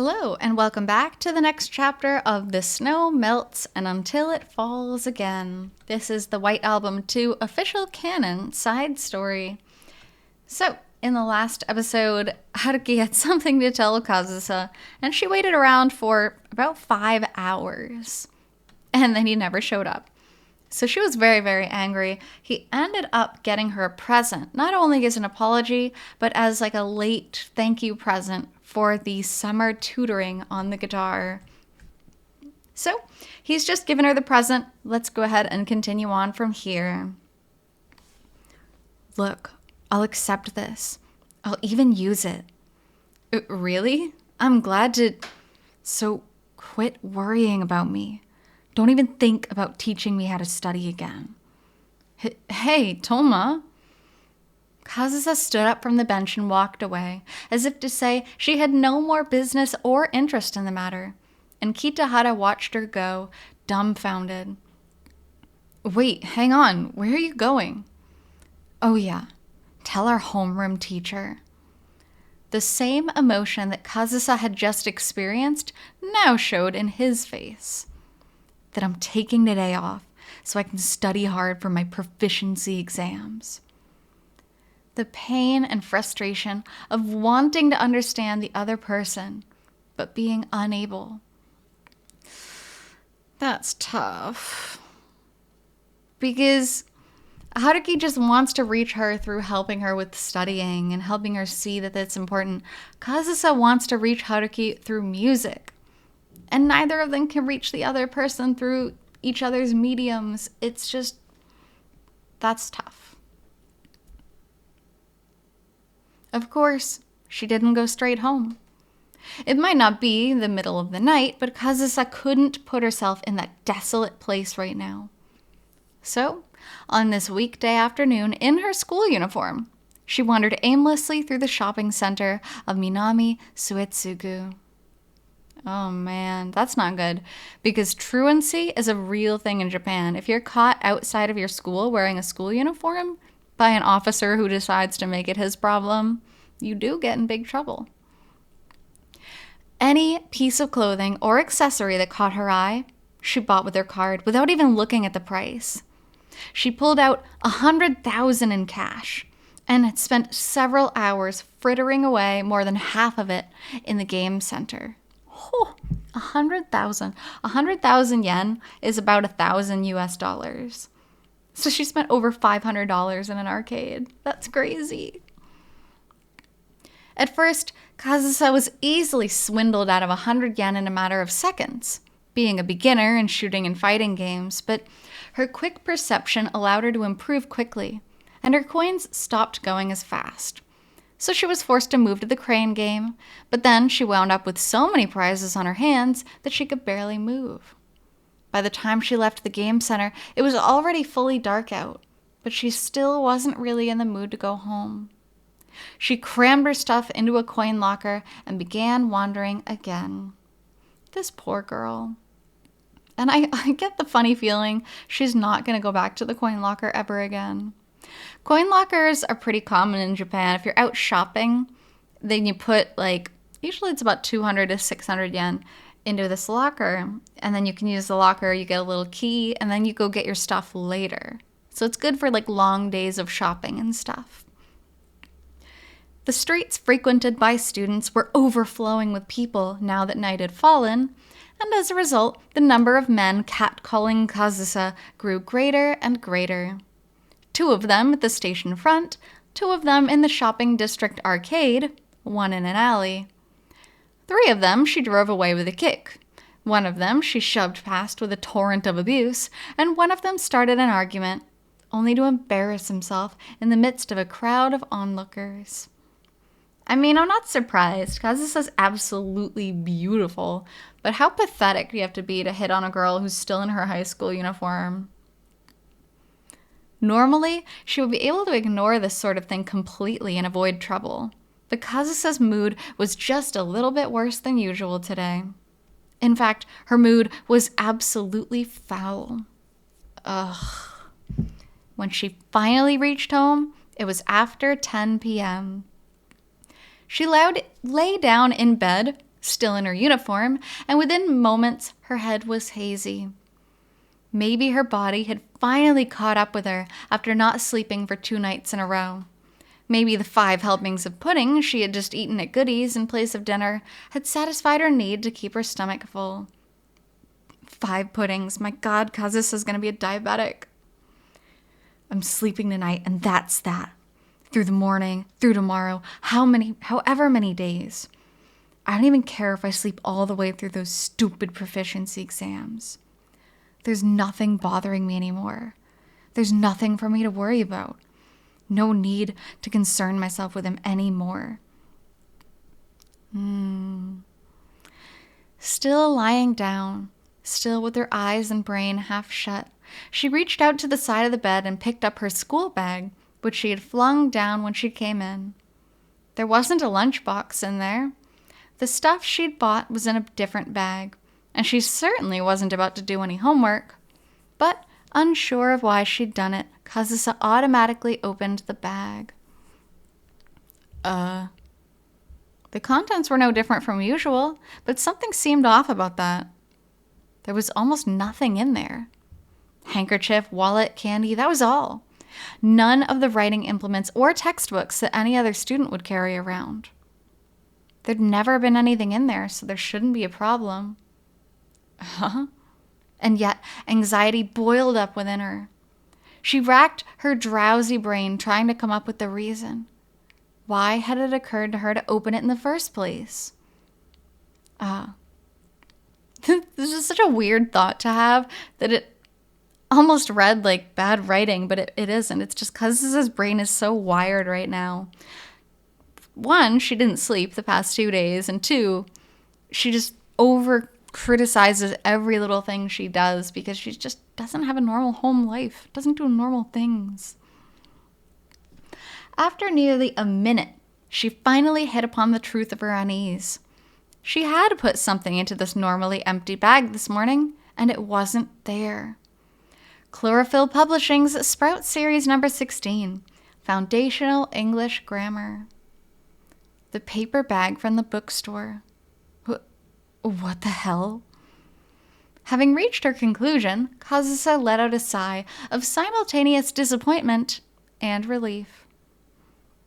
Hello, and welcome back to the next chapter of The Snow Melts and Until It Falls Again. This is the White Album 2 official canon side story. So, in the last episode, Haruki had something to tell Kazusa, and she waited around for about 5 hours. And then he never showed up. So she was very, very angry. He ended up getting her a present, not only as an apology, but as like a late thank you present for the summer tutoring on the guitar. So he's just given her the present. Let's go ahead and continue on from here. Look, I'll accept this. I'll even use it. Really? I'm glad to... So quit worrying about me. Don't even think about teaching me how to study again. Hey, Toma. Kazusa stood up from the bench and walked away, as if to say she had no more business or interest in the matter. And Kitahara watched her go, dumbfounded. Wait, hang on. Where are you going? Oh yeah, tell our homeroom teacher. The same emotion that Kazusa had just experienced now showed in his face. That I'm taking the day off so I can study hard for my proficiency exams. The pain and frustration of wanting to understand the other person, but being unable. That's tough. Because Haruki just wants to reach her through helping her with studying and helping her see that that's important. Kazusa wants to reach Haruki through music. And neither of them can reach the other person through each other's mediums. It's just, that's tough. Of course, she didn't go straight home. It might not be the middle of the night, but Kazusa couldn't put herself in that desolate place right now. So, on this weekday afternoon in her school uniform, she wandered aimlessly through the shopping center of Minami Suetsugu. Oh man, that's not good, because truancy is a real thing in Japan. If you're caught outside of your school wearing a school uniform by an officer who decides to make it his problem, you do get in big trouble. Any piece of clothing or accessory that caught her eye, she bought with her card without even looking at the price. She pulled out 100,000 in cash and had spent several hours frittering away more than half of it in the game center. Oh, 100,000. 100,000 yen is about $1,000 US. So she spent over $500 in an arcade. That's crazy. At first, Kazusa was easily swindled out of 100 yen in a matter of seconds, being a beginner in shooting and fighting games, but her quick perception allowed her to improve quickly, and her coins stopped going as fast. So she was forced to move to the crane game, but then she wound up with so many prizes on her hands that she could barely move. By the time she left the game center, it was already fully dark out, but she still wasn't really in the mood to go home. She crammed her stuff into a coin locker and began wandering again. This poor girl. And I get the funny feeling she's not going to go back to the coin locker ever again. Coin lockers are pretty common in Japan. If you're out shopping, then you put usually it's about 200 to 600 yen into this locker, and then you can use the locker, you get a little key, and then you go get your stuff later. So it's good for long days of shopping and stuff. The streets frequented by students were overflowing with people now that night had fallen, and as a result, the number of men catcalling Kazusa grew greater and greater. 2 of them at the station front, 2 of them in the shopping district arcade, 1 in an alley. 3 of them she drove away with a kick. 1 of them she shoved past with a torrent of abuse, and 1 of them started an argument, only to embarrass himself in the midst of a crowd of onlookers. I mean, I'm not surprised. Kazusa's absolutely beautiful, but how pathetic do you have to be to hit on a girl who's still in her high school uniform? Normally, she would be able to ignore this sort of thing completely and avoid trouble. But Kazusa's mood was just a little bit worse than usual today. In fact, her mood was absolutely foul. Ugh. When she finally reached home, it was after 10 p.m. She lay down in bed still in her uniform, and within moments her head was hazy. Maybe her body had finally caught up with her after not sleeping for 2 nights in a row. Maybe the 5 helpings of pudding she had just eaten at Goody's in place of dinner had satisfied her need to keep her stomach full. 5 puddings. My God, Kazusa's going to be a diabetic. I'm sleeping tonight, and that's that. Through the morning, through tomorrow, however many days. I don't even care if I sleep all the way through those stupid proficiency exams. There's nothing bothering me anymore. There's nothing for me to worry about. No need to concern myself with him anymore. Still lying down, still with her eyes and brain half shut, she reached out to the side of the bed and picked up her school bag, which she had flung down when she came in. There wasn't a lunchbox in there. The stuff she'd bought was in a different bag, and she certainly wasn't about to do any homework. But, unsure of why she'd done it, Kazusa automatically opened the bag. The contents were no different from usual, but something seemed off about that. There was almost nothing in there. Handkerchief, wallet, candy, that was all. None of the writing implements or textbooks that any other student would carry around. There'd never been anything in there, so there shouldn't be a problem. And yet, anxiety boiled up within her. She racked her drowsy brain trying to come up with the reason. Why had it occurred to her to open it in the first place? This is such a weird thought to have that it almost read like bad writing, but it isn't. It's just Kazusa's brain is so wired right now. 1, she didn't sleep the past 2 days, and 2, she just over criticizes every little thing she does because she just doesn't have a normal home life, doesn't do normal things. After nearly a minute, she finally hit upon the truth of her unease. She had put something into this normally empty bag this morning, and it wasn't there. Chlorophyll Publishing's Sprout Series number 16, Foundational English Grammar. The paper bag from the bookstore. What the hell? Having reached her conclusion, Kazusa let out a sigh of simultaneous disappointment and relief.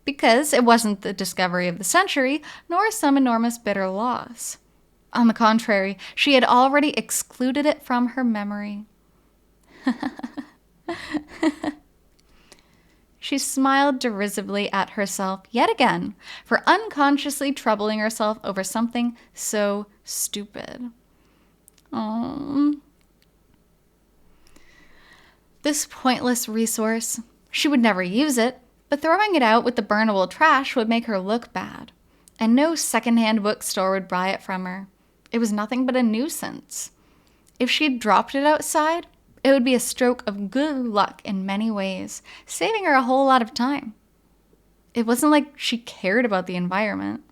Because it wasn't the discovery of the century, nor some enormous bitter loss. On the contrary, she had already excluded it from her memory. She smiled derisively at herself yet again for unconsciously troubling herself over something so stupid. This pointless resource. She would never use it, but throwing it out with the burnable trash would make her look bad, and no secondhand bookstore would buy it from her. It was nothing but a nuisance. If she had dropped it outside, it would be a stroke of good luck in many ways, saving her a whole lot of time. It wasn't like she cared about the environment.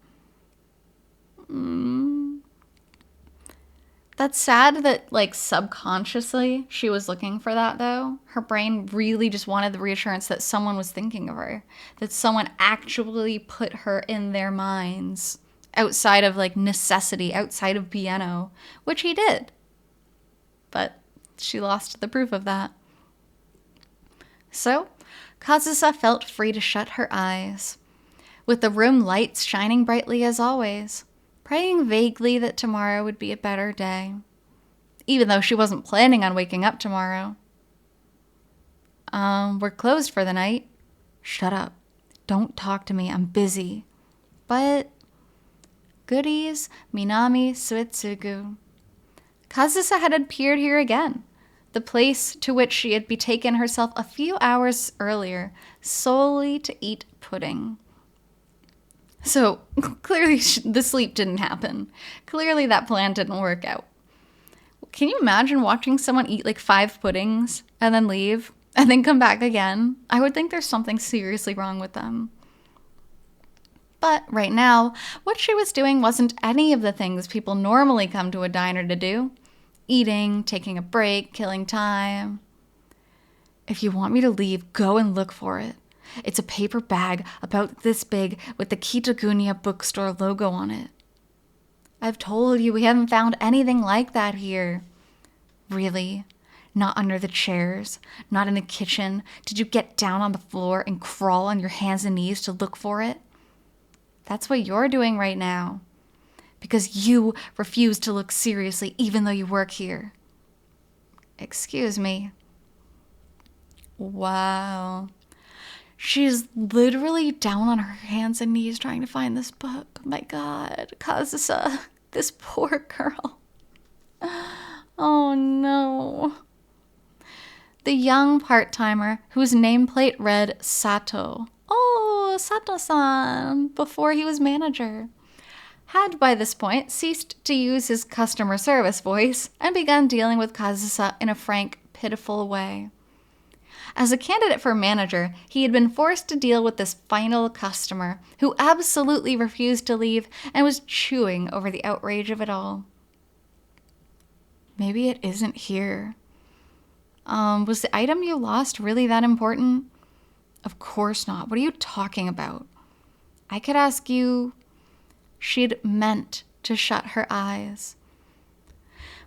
That's sad that, subconsciously she was looking for that, though. Her brain really just wanted the reassurance that someone was thinking of her, that someone actually put her in their minds, outside of, necessity, outside of piano, which he did. But she lost the proof of that. So, Kazusa felt free to shut her eyes, with the room lights shining brightly as always, praying vaguely that tomorrow would be a better day, even though she wasn't planning on waking up tomorrow. We're closed for the night. Shut up. Don't talk to me. I'm busy. But Goodies, Minami Suetsugu. Kazusa had appeared here again, the place to which she had betaken herself a few hours earlier, solely to eat pudding. So, clearly the sleep didn't happen. Clearly that plan didn't work out. Can you imagine watching someone eat 5 puddings and then leave and then come back again? I would think there's something seriously wrong with them. But right now, what she was doing wasn't any of the things people normally come to a diner to do. Eating, taking a break, killing time. If you want me to leave, go and look for it. It's a paper bag about this big with the Kitaguniya bookstore logo on it. I've told you we haven't found anything like that here. Really? Not under the chairs? Not in the kitchen? Did you get down on the floor and crawl on your hands and knees to look for it? That's what you're doing right now. Because you refuse to look seriously even though you work here. Excuse me. Wow. She's literally down on her hands and knees trying to find this book. My God, Kazusa, this poor girl. Oh no. The young part-timer whose nameplate read Sato. Oh, Sato-san, before he was manager, had by this point ceased to use his customer service voice and begun dealing with Kazusa in a frank, pitiful way. As a candidate for manager, he had been forced to deal with this final customer who absolutely refused to leave and was chewing over the outrage of it all. Maybe it isn't here. Was the item you lost really that important? Of course not. What are you talking about? I could ask you. She'd meant to shut her eyes.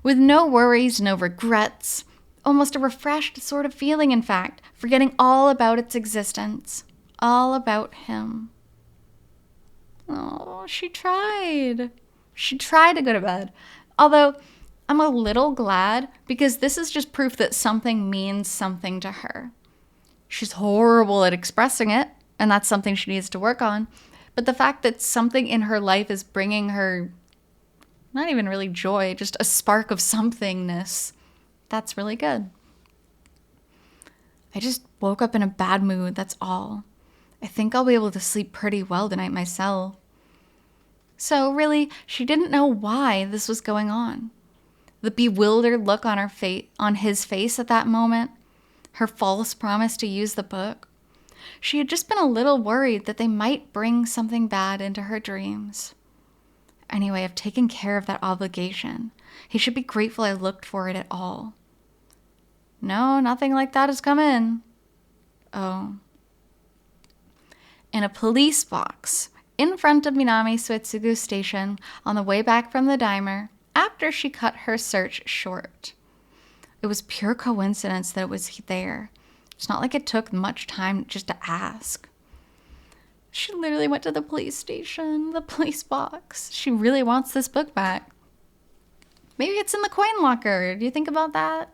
With no worries, no regrets, almost a refreshed sort of feeling, in fact, forgetting all about its existence, all about him. Oh, she tried. She tried to go to bed. Although, I'm a little glad because this is just proof that something means something to her. She's horrible at expressing it, and that's something she needs to work on. But the fact that something in her life is bringing her not even really joy, just a spark of somethingness, that's really good. I just woke up in a bad mood, that's all. I think I'll be able to sleep pretty well tonight myself. So really, she didn't know why this was going on. The bewildered look on his face at that moment, her false promise to use the book. She had just been a little worried that they might bring something bad into her dreams. Anyway, I've taken care of that obligation. He should be grateful I looked for it at all. No, nothing like that has come in. Oh. In a police box in front of Minami Suetsugu Station on the way back from the diner after she cut her search short. It was pure coincidence that it was there. It's not like it took much time just to ask. She literally went to the police station, the police box. She really wants this book back. Maybe it's in the coin locker. Do you think about that?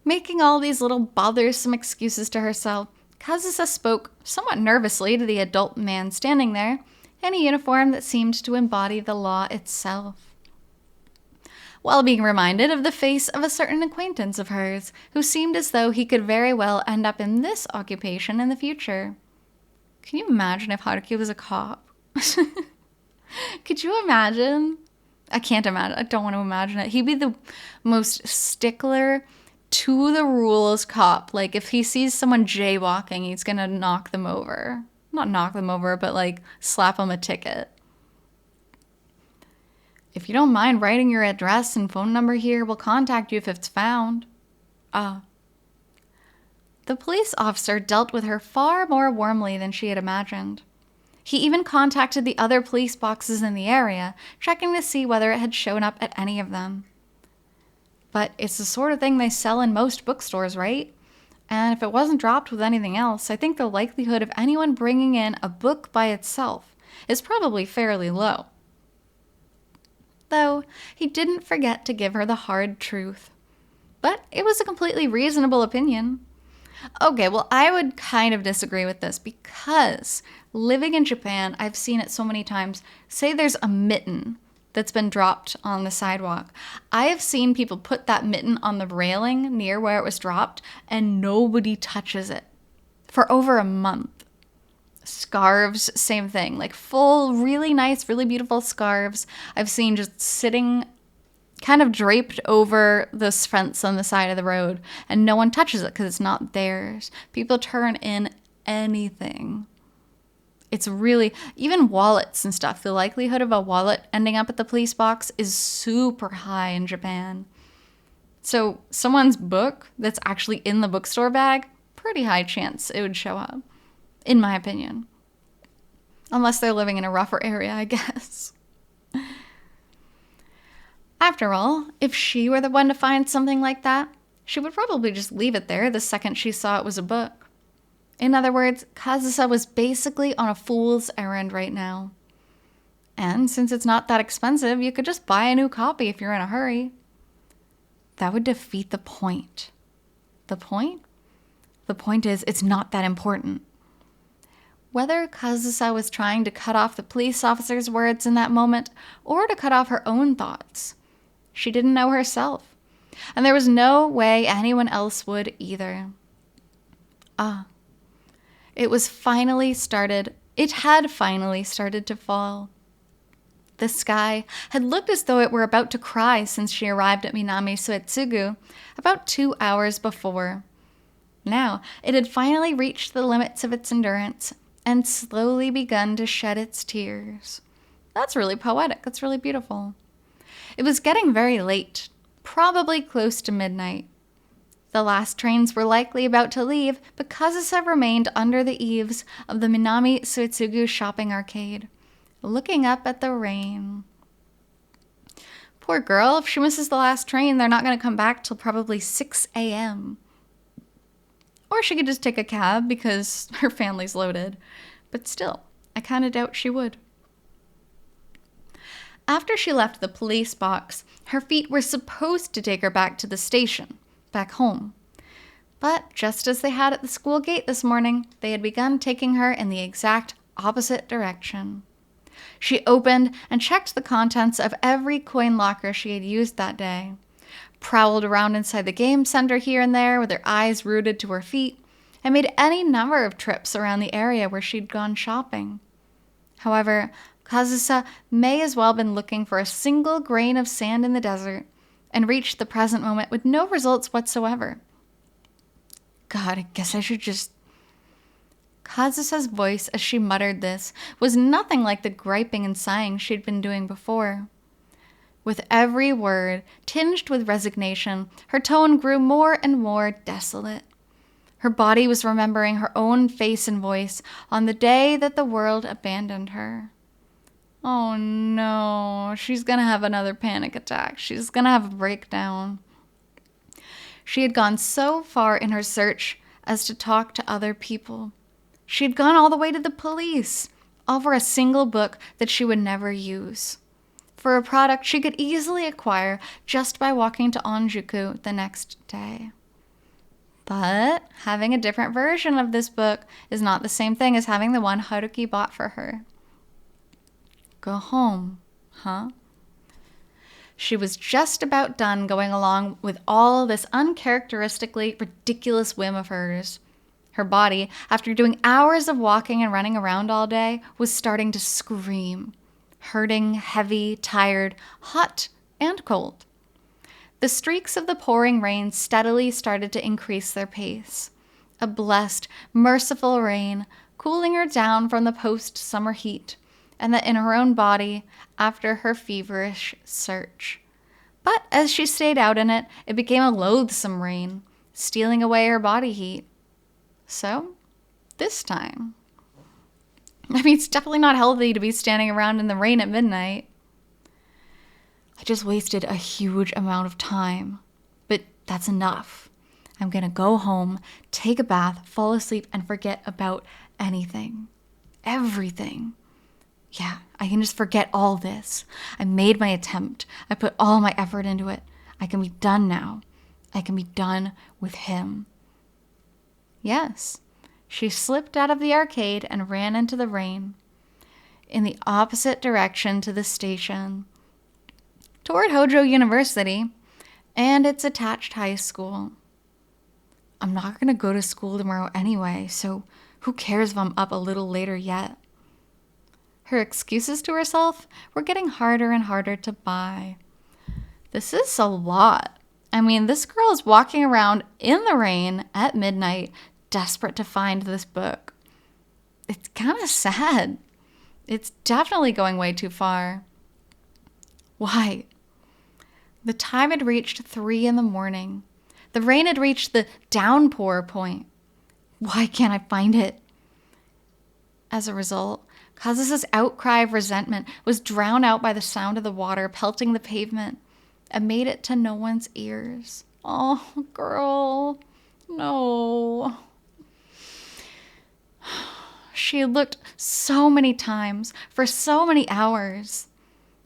Making all these little bothersome excuses to herself, Kazusa spoke somewhat nervously to the adult man standing there in a uniform that seemed to embody the law itself, while being reminded of the face of a certain acquaintance of hers who seemed as though he could very well end up in this occupation in the future. Can you imagine if Haruki was a cop? Could you imagine? I can't imagine. I don't want to imagine it. He'd be the most stickler to the rules cop. Like, if he sees someone jaywalking, he's gonna knock them over. Not knock them over, but like slap them a ticket. If you don't mind writing your address and phone number here, we'll contact you if it's found. The police officer dealt with her far more warmly than she had imagined. He even contacted the other police boxes in the area, checking to see whether it had shown up at any of them. But it's the sort of thing they sell in most bookstores, right? And if it wasn't dropped with anything else, I think the likelihood of anyone bringing in a book by itself is probably fairly low. Though, he didn't forget to give her the hard truth. But it was a completely reasonable opinion. Okay, well, I would kind of disagree with this because living in Japan, I've seen it so many times. Say there's a mitten that's been dropped on the sidewalk. I have seen people put that mitten on the railing near where it was dropped and nobody touches it for over a month. Scarves, same thing, like full, really nice, really beautiful scarves I've seen just sitting kind of draped over this fence on the side of the road, and no one touches it because it's not theirs. People turn in anything. It's really, even wallets and stuff, the likelihood of a wallet ending up at the police box is super high in Japan. So someone's book that's actually in the bookstore bag, pretty high chance it would show up, in my opinion. Unless they're living in a rougher area, I guess. After all, if she were the one to find something like that, she would probably just leave it there the second she saw it was a book. In other words, Kazusa was basically on a fool's errand right now. And since it's not that expensive, you could just buy a new copy if you're in a hurry. That would defeat the point. The point? The point is, it's not that important. Whether Kazusa was trying to cut off the police officer's words in that moment or to cut off her own thoughts, she didn't know herself. And there was no way anyone else would either. It had finally started to fall. The sky had looked as though it were about to cry since she arrived at Minami Suetsugu about 2 hours before. Now, it had finally reached the limits of its endurance and slowly begun to shed its tears. That's really poetic. That's really beautiful. It was getting very late, probably close to midnight. The last trains were likely about to leave, but Kazusa remained under the eaves of the Minami Suetsugu shopping arcade, looking up at the rain. Poor girl, if she misses the last train, they're not going to come back till probably 6 a.m. Or she could just take a cab because her family's loaded. But still, I kind of doubt she would. After she left the police box, her feet were supposed to take her back to the station, back home. But just as they had at the school gate this morning, they had begun taking her in the exact opposite direction. She opened and checked the contents of every coin locker she had used that day, prowled around inside the game center here and there with her eyes rooted to her feet, and made any number of trips around the area where she'd gone shopping. However, Kazusa may as well have been looking for a single grain of sand in the desert and reached the present moment with no results whatsoever. God, I guess I should just... Kazusa's voice as she muttered this was nothing like the griping and sighing she'd been doing before. With every word, tinged with resignation, her tone grew more and more desolate. Her body was remembering her own face and voice on the day that the world abandoned her. Oh no, she's gonna have another panic attack. She's gonna have a breakdown. She had gone so far in her search as to talk to other people. She had gone all the way to the police, over a single book that she would never use, for a product she could easily acquire just by walking to Onjuku the next day. But having a different version of this book is not the same thing as having the one Haruki bought for her. Go home, huh? She was just about done going along with all this uncharacteristically ridiculous whim of hers. Her body, after doing hours of walking and running around all day, was starting to scream. Hurting, heavy, tired, hot, and cold. The streaks of the pouring rain steadily started to increase their pace. A blessed, merciful rain, cooling her down from the post-summer heat, and that in her own body after her feverish search. But as she stayed out in it, it became a loathsome rain, stealing away her body heat. So, this time. I mean, it's definitely not healthy to be standing around in the rain at midnight. I just wasted a huge amount of time, but that's enough. I'm gonna go home, take a bath, fall asleep, and forget about anything. Everything. Yeah, I can just forget all this. I made my attempt. I put all my effort into it. I can be done now. I can be done with him. Yes, she slipped out of the arcade and ran into the rain, in the opposite direction to the station, toward Hojo University and its attached high school. I'm not going to go to school tomorrow anyway, so who cares if I'm up a little later yet? Her excuses to herself were getting harder and harder to buy. This is a lot. I mean, this girl is walking around in the rain at midnight, desperate to find this book. It's kind of sad. It's definitely going way too far. Why? The time had reached 3 a.m. The rain had reached the downpour point. Why can't I find it? As a result, Kazusa's outcry of resentment was drowned out by the sound of the water pelting the pavement, and made it to no one's ears. Oh, girl, no. She had looked so many times for so many hours.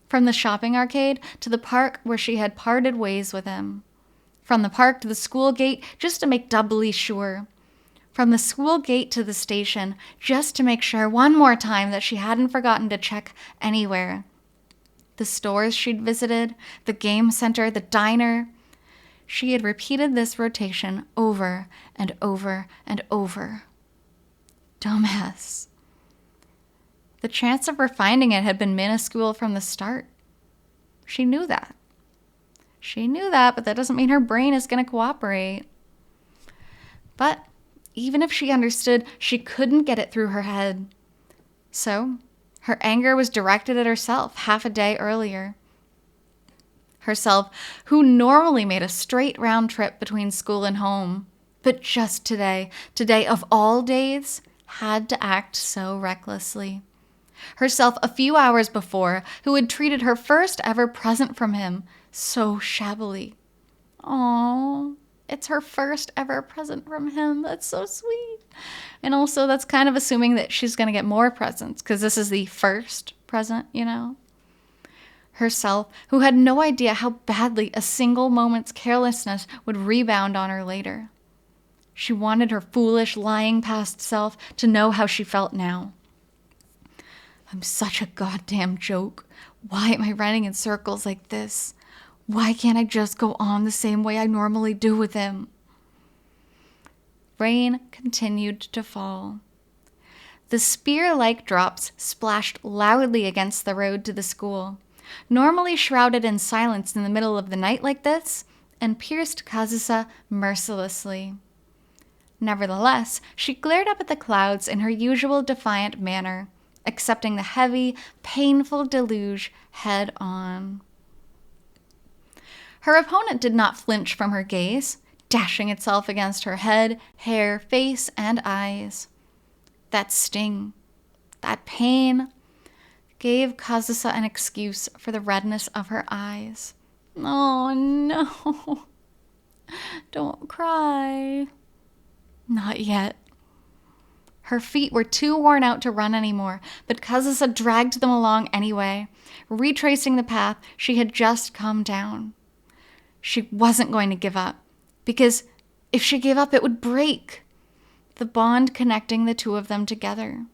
From the shopping arcade to the park where she had parted ways with him. From the park to the school gate just to make doubly sure. From the school gate to the station just to make sure one more time that she hadn't forgotten to check anywhere. The stores she'd visited, the game center, the diner. She had repeated this rotation over and over and over. Dumbass. The chance of her finding it had been minuscule from the start. She knew that. But that doesn't mean her brain is going to cooperate. But even if she understood, she couldn't get it through her head. So, her anger was directed at herself half a day earlier. Herself, who normally made a straight round trip between school and home, but just today of all days, had to act so recklessly. Herself a few hours before, who had treated her first ever present from him so shabbily. Aww, it's her first ever present from him. That's so sweet. And also, that's kind of assuming that she's going to get more presents, because this is the first present, you know? Herself, who had no idea how badly a single moment's carelessness would rebound on her later. She wanted her foolish, lying past self to know how she felt now. I'm such a goddamn joke. Why am I running in circles like this? Why can't I just go on the same way I normally do with him? Rain continued to fall. The spear-like drops splashed loudly against the road to the school, normally shrouded in silence in the middle of the night like this, and pierced Kazusa mercilessly. Nevertheless, she glared up at the clouds in her usual defiant manner, accepting the heavy, painful deluge head on. Her opponent did not flinch from her gaze, dashing itself against her head, hair, face, and eyes. That sting, that pain, gave Kazusa an excuse for the redness of her eyes. Oh no, don't cry. Not yet. Her feet were too worn out to run anymore, but Kazusa dragged them along anyway, retracing the path she had just come down. She wasn't going to give up, because if she gave up, it would break the bond connecting the two of them together.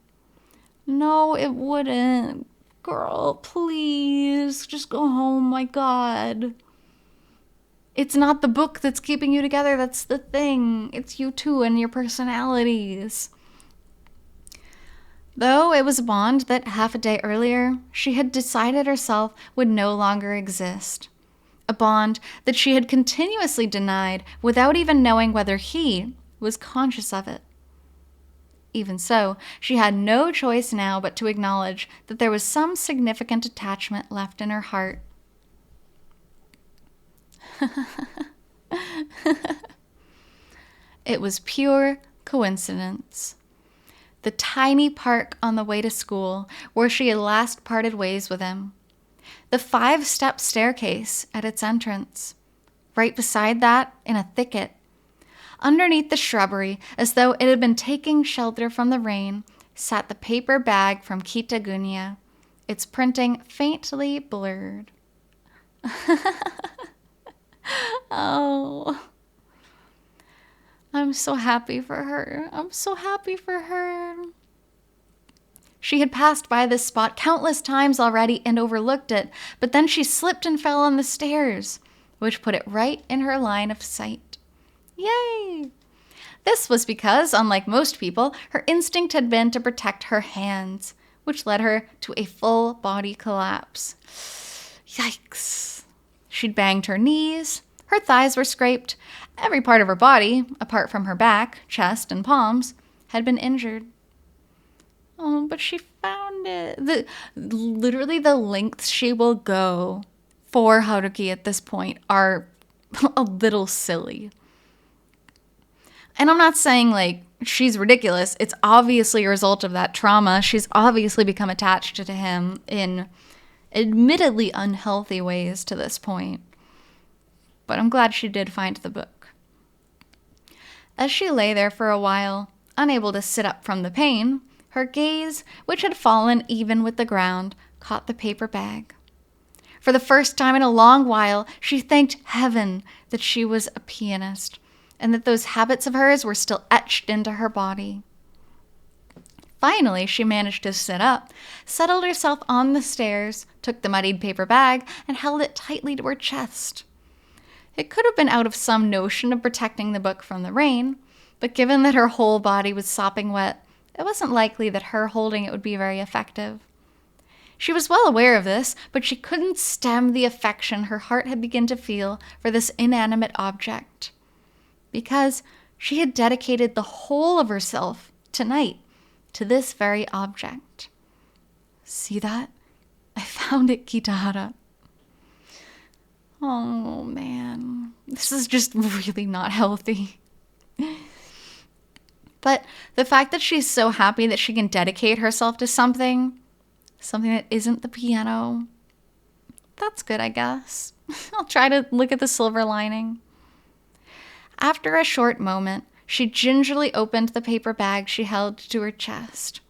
No, it wouldn't. Girl, please, just go home, my God. It's not the book that's keeping you together, that's the thing. It's you two and your personalities. Though it was a bond that half a day earlier, she had decided herself would no longer exist. A bond that she had continuously denied without even knowing whether he was conscious of it. Even so, she had no choice now but to acknowledge that there was some significant attachment left in her heart. It was pure coincidence. The tiny park on the way to school where she had last parted ways with him. The 5-step staircase at its entrance. Right beside that, in a thicket. Underneath the shrubbery, as though it had been taking shelter from the rain, sat the paper bag from Kitagunya, its printing faintly blurred. Oh, I'm so happy for her. I'm so happy for her. She had passed by this spot countless times already and overlooked it, but then she slipped and fell on the stairs, which put it right in her line of sight. Yay! This was because, unlike most people, her instinct had been to protect her hands, which led her to a full body collapse. Yikes! She'd banged her knees, her thighs were scraped, every part of her body, apart from her back, chest, and palms, had been injured. Oh, but she found it. Literally the lengths she will go for Haruki at this point are a little silly. And I'm not saying, like, she's ridiculous. It's obviously a result of that trauma. She's obviously become attached to him in admittedly unhealthy ways to this point. but I'm glad she did find the book. As she lay there for a while, unable to sit up from the pain, her gaze, which had fallen even with the ground, caught the paper bag. For the first time in a long while, she thanked heaven that she was a pianist, and that those habits of hers were still etched into her body. Finally, she managed to sit up, settled herself on the stairs, took the muddied paper bag, and held it tightly to her chest. It could have been out of some notion of protecting the book from the rain, but given that her whole body was sopping wet, it wasn't likely that her holding it would be very effective. She was well aware of this, but she couldn't stem the affection her heart had begun to feel for this inanimate object. Because she had dedicated the whole of herself tonight to this very object. See that? I found it, Kitahara. Oh man, this is just really not healthy. But the fact that she's so happy that she can dedicate herself to something that isn't the piano, that's good, I guess. I'll try to look at the silver lining. After a short moment, she gingerly opened the paper bag she held to her chest.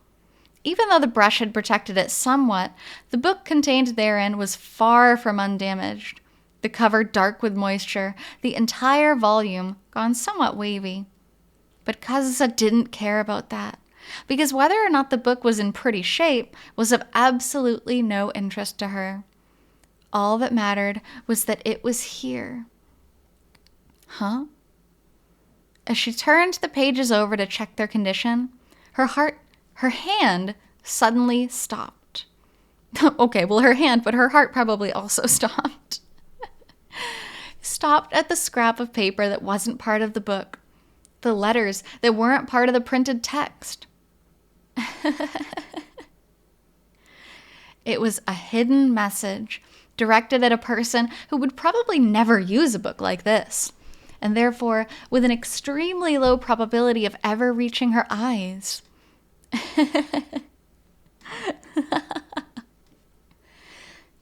Even though the brush had protected it somewhat, the book contained therein was far from undamaged. The cover dark with moisture, the entire volume gone somewhat wavy. But Kazusa didn't care about that, because whether or not the book was in pretty shape was of absolutely no interest to her. All that mattered was that it was here. Huh? As she turned the pages over to check their condition, her hand suddenly stopped. Okay, well, her hand, but her heart probably also stopped. Stopped at the scrap of paper that wasn't part of the book. The letters that weren't part of the printed text. It was a hidden message directed at a person who would probably never use a book like this, and therefore with an extremely low probability of ever reaching her eyes.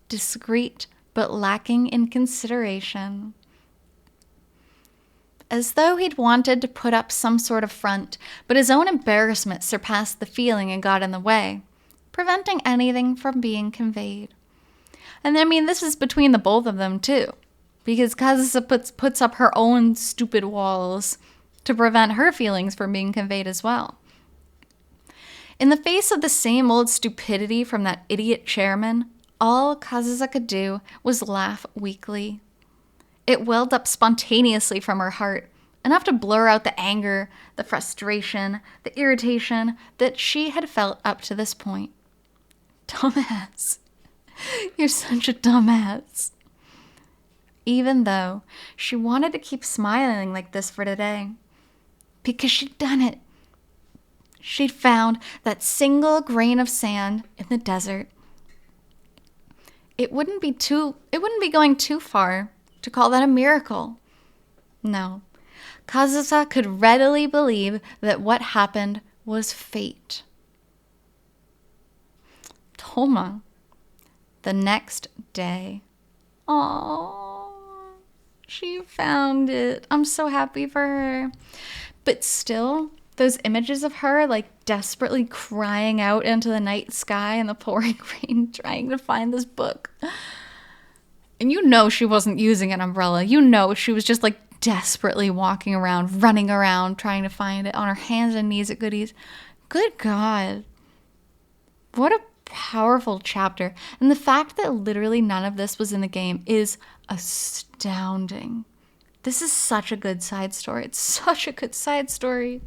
Discreet but lacking in consideration. As though he'd wanted to put up some sort of front, but his own embarrassment surpassed the feeling and got in the way, preventing anything from being conveyed. And I mean, this is between the both of them, too, because Kazusa puts up her own stupid walls to prevent her feelings from being conveyed as well. In the face of the same old stupidity from that idiot chairman, all Kazusa could do was laugh weakly. It welled up spontaneously from her heart, enough to blur out the anger, the frustration, the irritation that she had felt up to this point. Dumbass. You're such a dumbass. Even though she wanted to keep smiling like this for today, because she'd done it. She'd found that single grain of sand in the desert. It wouldn't be going too far to call that a miracle. No, Kazusa could readily believe that what happened was fate. Toma, the next day. Aww, she found it. I'm so happy for her. But still, those images of her like desperately crying out into the night sky and the pouring rain trying to find this book. And you know she wasn't using an umbrella. You know she was just like desperately walking around, running around, trying to find it on her hands and knees at goodies. Good God. What a powerful chapter. And the fact that literally none of this was in the game is astounding. This is such a good side story. It's such a good side story.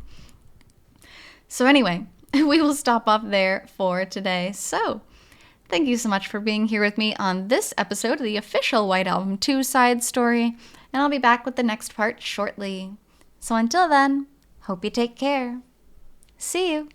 So anyway, we will stop off there for today. So thank you so much for being here with me on this episode of the official White Album 2 side story, and I'll be back with the next part shortly. So until then, hope you take care. See you.